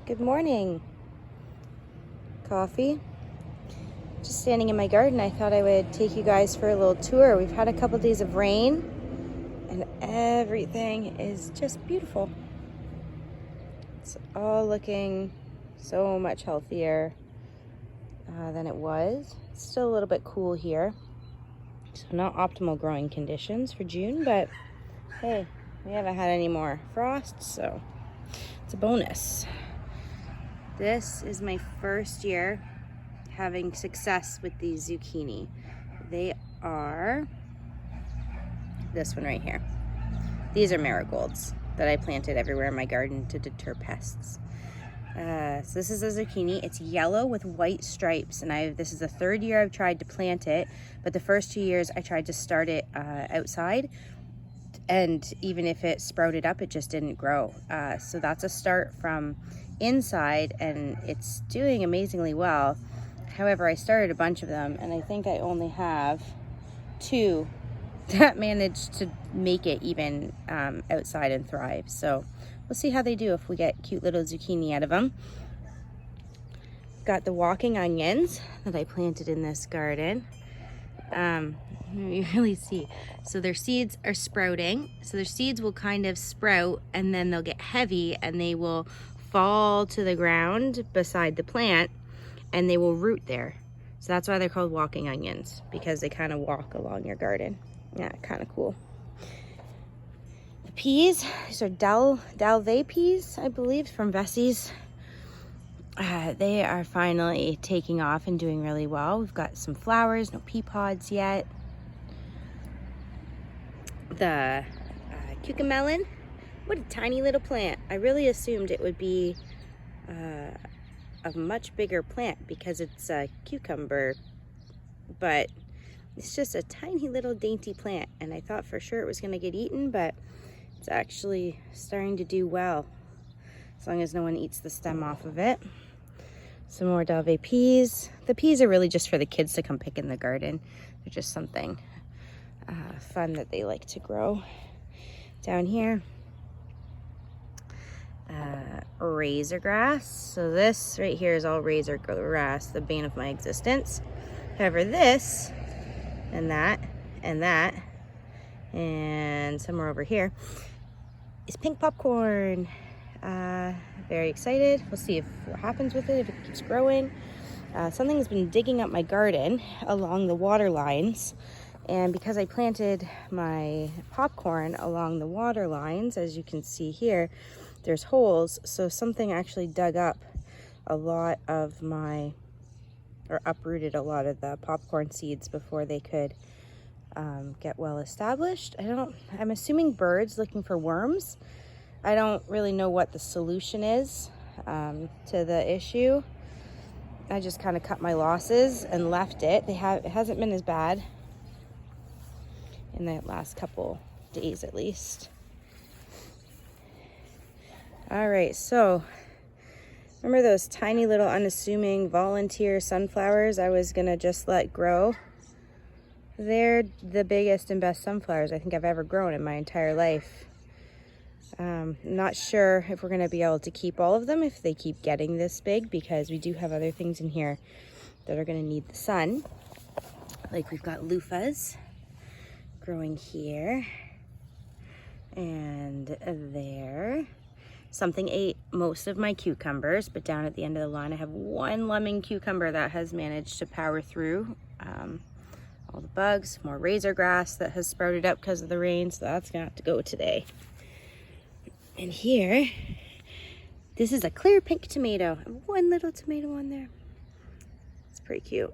Good morning. Coffee. Just standing in my garden. I thought I would take you guys for a little tour. We've had a couple days of rain and everything is just beautiful. It's all looking so much healthier than it was. It's still a little bit cool here. So not optimal growing conditions for June, but hey, we haven't had any more frost, so it's a bonus. This is my first year having success with these zucchini. They are this one right here. These are marigolds that I planted everywhere in my garden to deter pests. So this is a zucchini. It's yellow with white stripes, and this is the third year I've tried to plant it, but the first 2 years I tried to start it outside, and even if it sprouted up, it just didn't grow. So that's a start from inside, and it's doing amazingly well. However, I started a bunch of them, and I think I only have 2 that managed to make it even outside and thrive. So we'll see how they do if we get cute little zucchini out of them. Got the walking onions that I planted in this garden. You really see. So their seeds are sprouting. So their seeds will kind of sprout, and then they'll get heavy, and they will fall to the ground beside the plant, and they will root there. So that's why they're called walking onions, because they kind of walk along your garden. Yeah, kind of cool. The peas, these are Dalve peas, I believe, from Vessie's. They are finally taking off and doing really well. We've got some flowers, no pea pods yet. The cucamelon, what a tiny little plant. I really assumed it would be a much bigger plant because it's a cucumber, but it's just a tiny little dainty plant, and I thought for sure it was going to get eaten, but it's actually starting to do well as long as no one eats the stem off of it. Some more Dalve peas. The peas are really just for the kids to come pick in the garden. They're just something fun that they like to grow. Down here, razor grass. So this right here is all razor grass, the bane of my existence. However, this and that and that and somewhere over here is pink popcorn. Very excited. We'll see what happens with it, if it keeps growing. Something's been digging up my garden along the water lines, and because I planted my popcorn along the water lines, as you can see here, there's holes, so something actually dug up a lot of or uprooted a lot of the popcorn seeds before they could get well established. I'm assuming birds looking for worms. I don't really know what the solution is to the issue. I just kind of cut my losses and left it. It hasn't been as bad in the last couple days at least. All right, so remember those tiny little unassuming volunteer sunflowers I was gonna just let grow? They're the biggest and best sunflowers I think I've ever grown in my entire life. Not sure if we're gonna be able to keep all of them if they keep getting this big, because we do have other things in here that are gonna need the sun. Like we've got loofahs growing here and there. Something ate most of my cucumbers, but down at the end of the line I have one lemon cucumber that has managed to power through all the bugs. More razor grass that has sprouted up because of the rain, so that's gonna have to go today. And here, this is a clear pink tomato. One little tomato on there. It's pretty cute.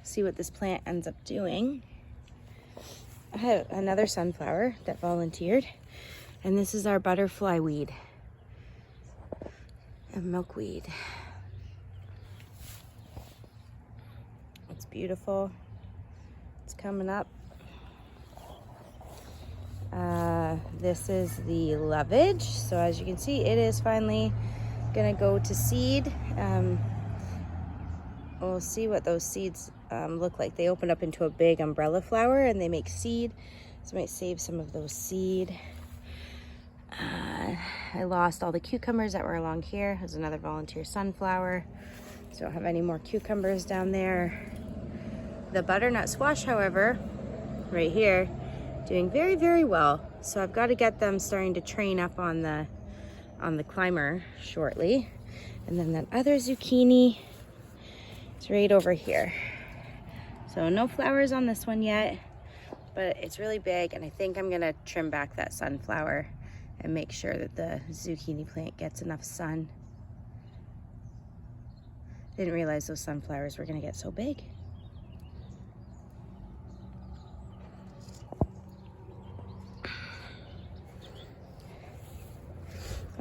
See what this plant ends up doing. I have another sunflower that volunteered, and this is our butterfly weed and milkweed. It's beautiful. It's coming up. This is the lovage. So as you can see, it is finally gonna go to seed. We'll see what those seeds look like. They open up into a big umbrella flower and they make seed. So I might save some of those seed. I lost all the cucumbers that were along here. There's another volunteer sunflower. So I don't have any more cucumbers down there. The butternut squash, however, right here, doing very, very well. So I've got to get them starting to train up on the climber shortly. And then that other zucchini is right over here. So no flowers on this one yet, but it's really big, and I think I'm gonna trim back that sunflower and make sure that the zucchini plant gets enough sun. Didn't realize those sunflowers were gonna get so big.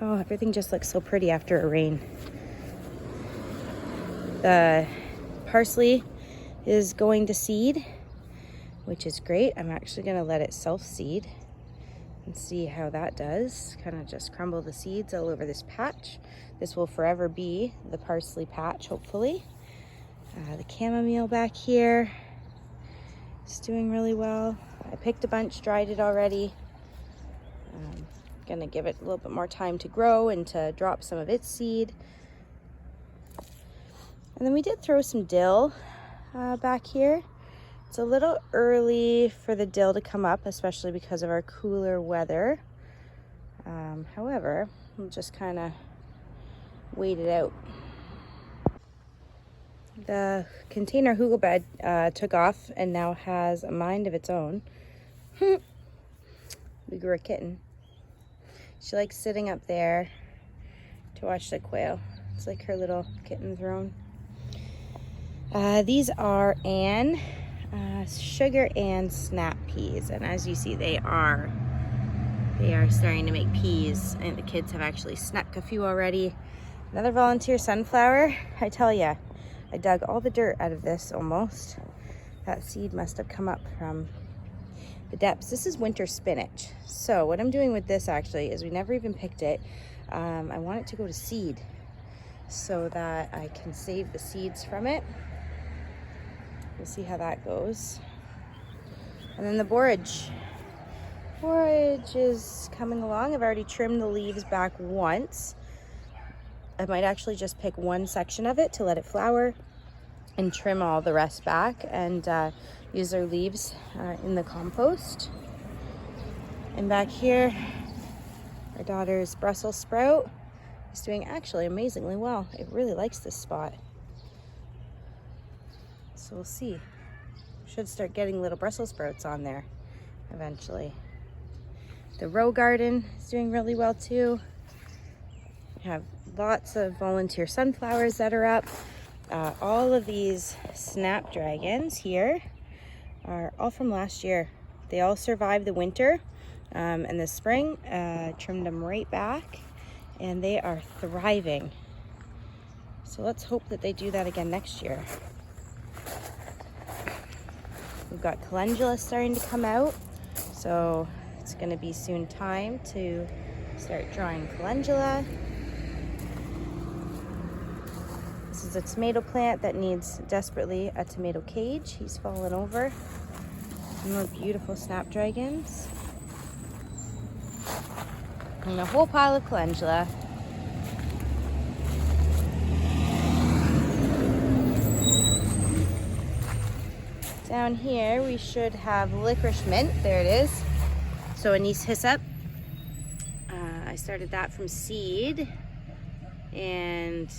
Oh, everything just looks so pretty after a rain. The parsley is going to seed, which is great. I'm actually gonna let it self-seed and see how that does. Kind of just crumble the seeds all over this patch. This will forever be the parsley patch, hopefully. The chamomile back here is doing really well. I picked a bunch, dried it already. Gonna give it a little bit more time to grow and to drop some of its seed. And then we did throw some dill back here. It's a little early for the dill to come up, especially because of our cooler weather. However, we'll just kind of wait it out. The container hugel bed took off and now has a mind of its own. We grew a kitten. She likes sitting up there to watch the quail. It's like her little kitten throne. These are sugar and snap peas, and as you see, they are starting to make peas, and the kids have actually snuck a few already. Another volunteer sunflower. I tell ya, I dug all the dirt out of this almost. That seed must have come up from the depths. This is winter spinach. So what I'm doing with this actually is we never even picked it. I want it to go to seed so that I can save the seeds from it. We'll see how that goes. And then the borage. Borage is coming along. I've already trimmed the leaves back once. I might actually just pick one section of it to let it flower and trim all the rest back and use their leaves in the compost. And back here, our daughter's Brussels sprout is doing actually amazingly well. It really likes this spot. So we'll see. Should start getting little Brussels sprouts on there eventually. The row garden is doing really well too. We have lots of volunteer sunflowers that are up. All of these snapdragons here are all from last year. They all survived the winter and the spring. Trimmed them right back and they are thriving. So let's hope that they do that again next year. We've got calendula starting to come out, so it's going to be soon time to start drawing calendula. This is a tomato plant that needs desperately a tomato cage. He's fallen over. Some more beautiful snapdragons. And a whole pile of calendula. Down here we should have licorice mint. There it is. So anise hyssop. I started that from seed and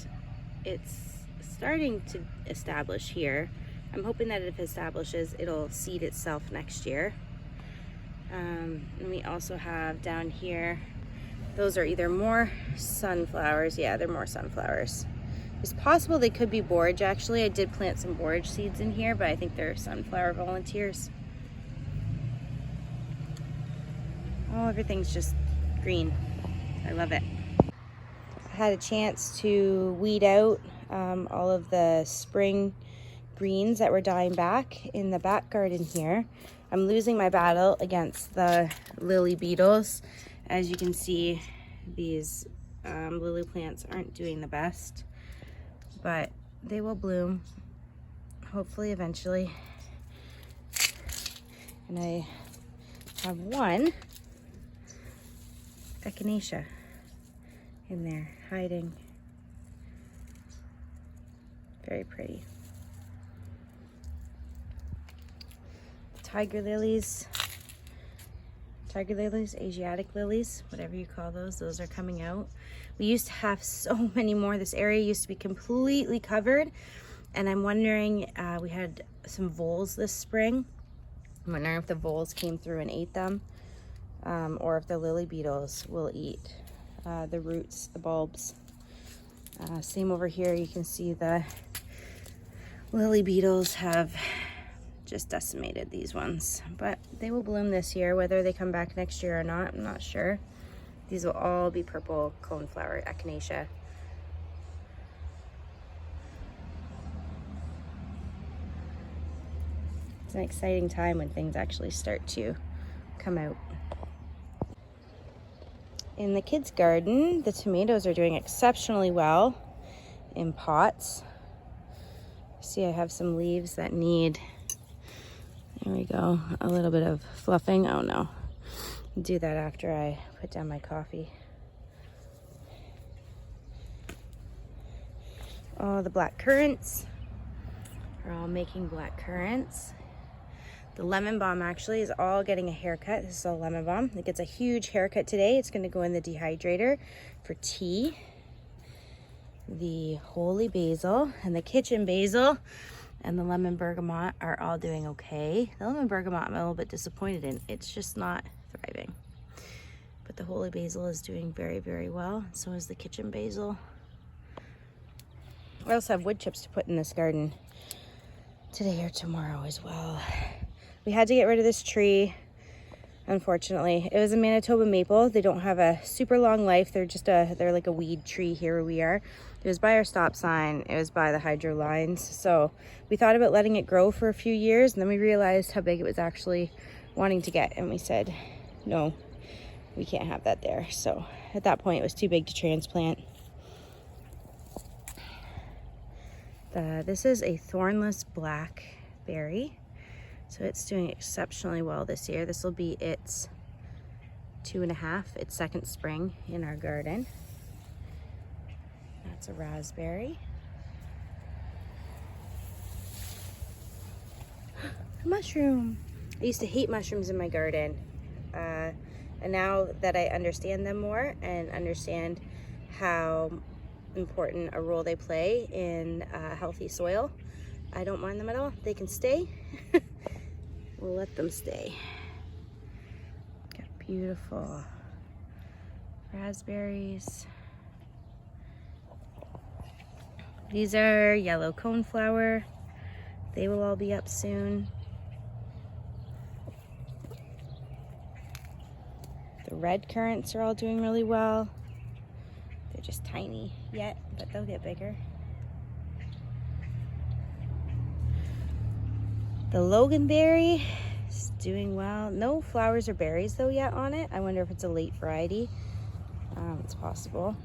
it's starting to establish here. I'm hoping that if it establishes, it'll seed itself next year. And we also have down here, those are either more sunflowers. Yeah, they're more sunflowers. It's possible they could be borage actually. I did plant some borage seeds in here, but I think they're sunflower volunteers. Oh, everything's just green. I love it. I had a chance to weed out all of the spring greens that were dying back in the back garden here. I'm losing my battle against the lily beetles. As you can see, these lily plants aren't doing the best, but they will bloom hopefully eventually. And I have one echinacea in there, hiding. Very pretty. Tiger lilies, Asiatic lilies, whatever you call those are coming out. We used to have so many more. This area used to be completely covered, and I'm wondering, we had some voles this spring. I'm wondering if the voles came through and ate them, or if the lily beetles will eat the roots, the bulbs. Same over here, you can see the lily beetles have just decimated these ones, but they will bloom this year. Whether they come back next year or not, I'm not sure. These will all be purple coneflower echinacea. It's an exciting time when things actually start to come out. In the kids' garden, the tomatoes are doing exceptionally well in pots. See, I have some leaves that need, there we go, a little bit of fluffing. Oh no, I'll do that after I put down my coffee. Oh, the black currants are all making black currants. The lemon balm actually is all getting a haircut. This is all lemon balm. It gets a huge haircut today. It's going to go in the dehydrator for tea. The holy basil and the kitchen basil and the lemon bergamot are all doing okay. The lemon bergamot I'm a little bit disappointed in. It's just not thriving. But the holy basil is doing very, very well. So is the kitchen basil. I also have wood chips to put in this garden today or tomorrow as well. We had to get rid of this tree, unfortunately. It was a Manitoba maple. They don't have a super long life. They're like a weed tree here where we are. It was by our stop sign. It was by the hydro lines. So we thought about letting it grow for a few years, and then we realized how big it was actually wanting to get. And we said, no, we can't have that there. So at that point, it was too big to transplant. This is a thornless blackberry. So it's doing exceptionally well this year. This will be its 2.5, its second spring in our garden. That's a raspberry. A mushroom. I used to hate mushrooms in my garden. And now that I understand them more and understand how important a role they play in healthy soil, I don't mind them at all. They can stay. We'll let them stay. Got beautiful raspberries. These are yellow coneflower. They will all be up soon. The red currants are all doing really well. They're just tiny yet, but they'll get bigger. The loganberry is doing well. No flowers or berries though yet on it. I wonder if it's a late variety. It's possible.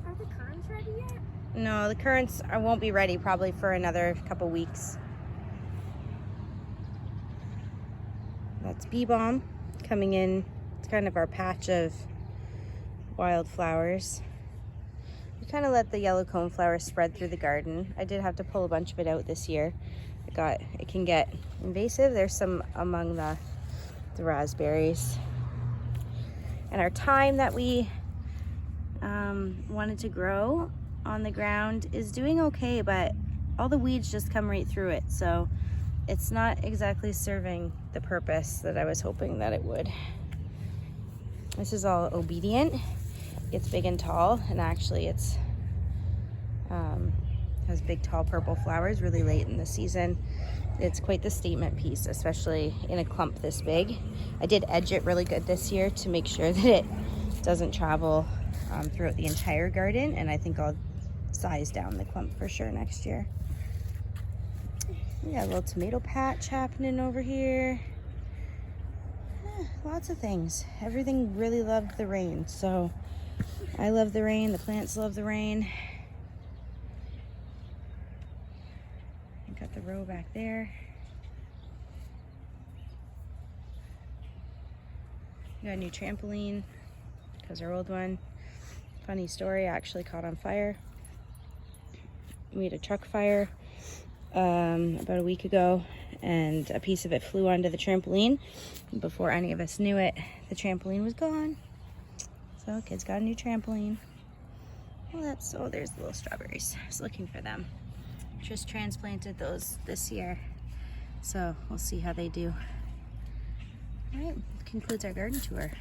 Are the currants ready yet? No, the currants won't be ready probably for another couple weeks. That's bee balm coming in. It's kind of our patch of wildflowers. We kind of let the yellow coneflower spread through the garden. I did have to pull a bunch of it out this year. It can get invasive. There's some among the raspberries. And our thyme that we wanted to grow on the ground is doing okay, but all the weeds just come right through it. So it's not exactly serving the purpose that I was hoping that it would. This is all obedient. It's big and tall, and actually it's has big tall purple flowers really late in the season. It's quite the statement piece, especially in a clump this big. I did edge it really good this year to make sure that it doesn't travel throughout the entire garden, and I think I'll size down the clump for sure next year. We got a little tomato patch happening over here. Lots of things. Everything really loved the rain, so I love the rain, the plants love the rain. Got the row back there. Got a new trampoline because our old one, funny story, actually caught on fire. We had a truck fire about a week ago, and a piece of it flew onto the trampoline. Before any of us knew it, the trampoline was gone. So kids got a new trampoline. Well, there's the little strawberries. I was looking for them. Just transplanted those this year, so we'll see how they do. All right, concludes our garden tour.